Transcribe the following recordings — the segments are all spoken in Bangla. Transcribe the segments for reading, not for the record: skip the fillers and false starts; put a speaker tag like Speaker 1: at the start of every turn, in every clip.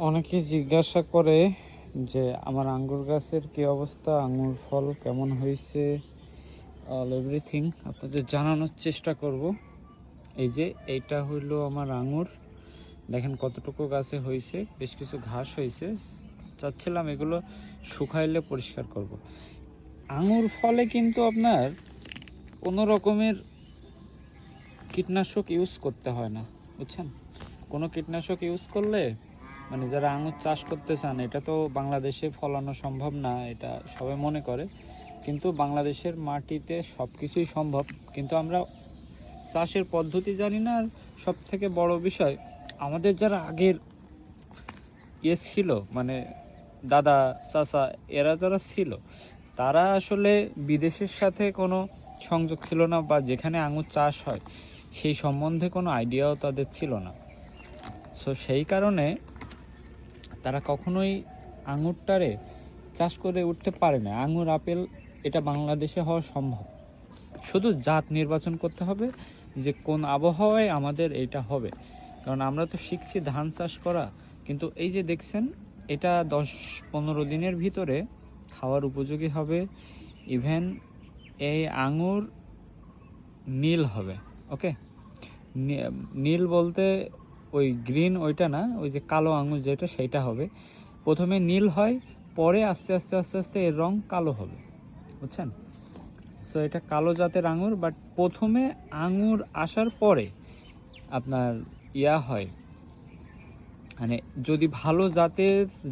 Speaker 1: অনেকে জিজ্ঞাসা করে যে আমার আঙ্গুর গাছের কি অবস্থা, আঙ্গুর ফল কেমন হয়েছে, অল এভরিথিং আপনাদের জানানোর চেষ্টা করব। এই যে এইটা হইলো আমার আঙ্গুর, দেখেন কতটুকু গাছে হয়েছে, বেশ কিছু ঘাস হয়েছে। চাচ্ছিলাম এগুলো শুকাইলে পরিষ্কার করব। আঙ্গুর ফলে কিন্তু আপনার কোনো রকমের কীটনাশক ইউজ করতে হয় না, বুঝছেন। কোনো কীটনাশক ইউজ করলে মানে যারা আঙুর চাষ করতে চান, এটা তো বাংলাদেশে ফলানো সম্ভব না, এটা সবাই মনে করে, কিন্তু বাংলাদেশের মাটিতে সব কিছুই সম্ভব, কিন্তু আমরা চাষের পদ্ধতি জানি না। আর সব থেকে বড় বিষয়, আমাদের যারা আগের ছিল, মানে দাদা চাচা এরা যারা ছিল, তারা আসলে বিদেশের সাথে কোনো সংযোগ ছিল না, বা যেখানে আঙুর চাষ হয় সেই সম্বন্ধে কোনো আইডিয়াও তাদের ছিল না। সো সেই কারণে তারা কখনোই আঙুরটারে চাষ করে উঠতে পারে না। আঙুর, আপেল এটা বাংলাদেশে হওয়া সম্ভব, শুধু জাত নির্বাচন করতে হবে যে কোন আবহাওয়ায় আমাদের এটা হবে। কারণ আমরা তো শিখছি ধান চাষ করা, কিন্তু এই যে দেখছেন এটা 10-15 দিনের ভিতরে খাওয়ার উপযোগী হবে। ইভেন এই আঙুর নীল হবে। ওকে, নীল বলতে ওই গ্রিন ওইটা না, ওই যে কালো আঙুর যেটা সেইটা হবে। প্রথমে নীল হয়, পরে আস্তে আস্তে আস্তে আস্তে এর রং কালো হবে, বুঝছেন। সো এটা কালো জাতের আঙুর, বাট প্রথমে আঙুর আসার পরে আপনার হয়, মানে যদি ভালো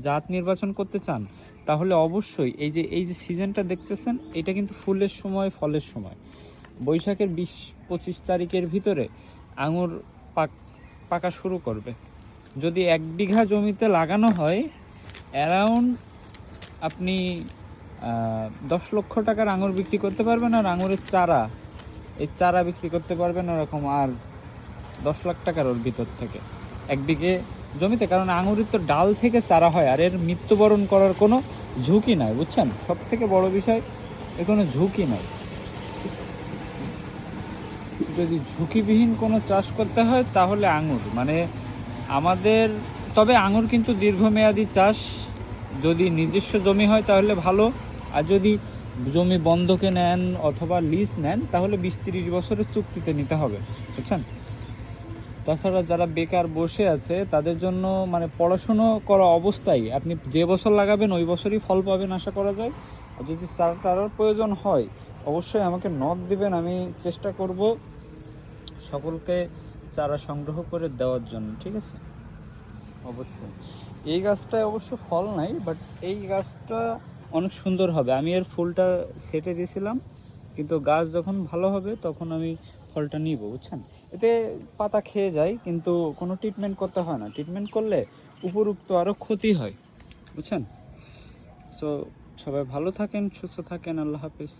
Speaker 1: জাত নির্বাচন করতে চান তাহলে অবশ্যই এই যে সিজনটা দেখতেছেন, এটা কিন্তু ফুলের সময়, ফলের সময়। বৈশাখের 20-25 তারিখের ভিতরে আঙুর পাকা শুরু করবে। যদি 1 বিঘা জমিতে লাগানো হয়, অ্যারাউন্ড আপনি 10 লক্ষ টাকার আঙুর বিক্রি করতে পারবেন। আর আঙুরের চারা বিক্রি করতে পারবেন ওরকম আর 10 লাখ টাকার ওর ভিতর থেকে 1 বিঘে জমিতে। কারণ আঙুরের তো ডাল থেকে চারা হয়, আর এর মৃত্যুবরণ করার কোনো ঝুঁকি নাই, বুঝছেন। সব থেকে বড় বিষয়, এর কোনো ঝুঁকি নাই। যদি ঝুঁকিবিহীন কোনো চাষ করতে হয় তাহলে আঙুর, মানে আমাদের, তবে আঙুর কিন্তু দীর্ঘমেয়াদী চাষ। যদি নিজস্ব জমি হয় তাহলে ভালো, আর যদি জমি বন্ধকে নেন অথবা লিজ নেন তাহলে 20-30 বছরের চুক্তিতে নিতে হবে, বুঝছেন। তাছাড়া যারা বেকার বসে আছে তাদের জন্য, মানে পড়াশুনো করা অবস্থায় আপনি যে বছর লাগাবেন ওই বছরই ফল পাবেন আশা করা যায়। আর যদি চারার প্রয়োজন হয় অবশ্যই আমাকে নক দিবেন, আমি চেষ্টা করব সকলকে চারা সংগ্রহ করে দেওয়ার জন্য, ঠিক আছে। অবশ্যই এই গাছটায় অবশ্য ফল নাই, বাট এই গাছটা অনেক সুন্দর হবে। আমি এর ফুলটা সেটে দিয়েছিলাম, কিন্তু গাছ যখন ভালো হবে তখন আমি ফলটা নিব, বুঝছেন। এতে পাতা খেয়ে যায়, কিন্তু কোনো ট্রিটমেন্ট করতে হয় না। ট্রিটমেন্ট করলে উপরুক্ত আরও ক্ষতি হয়, বুঝছেন। সো সবাই ভালো থাকেন, সুস্থ থাকেন, আল্লাহ হাফিজ।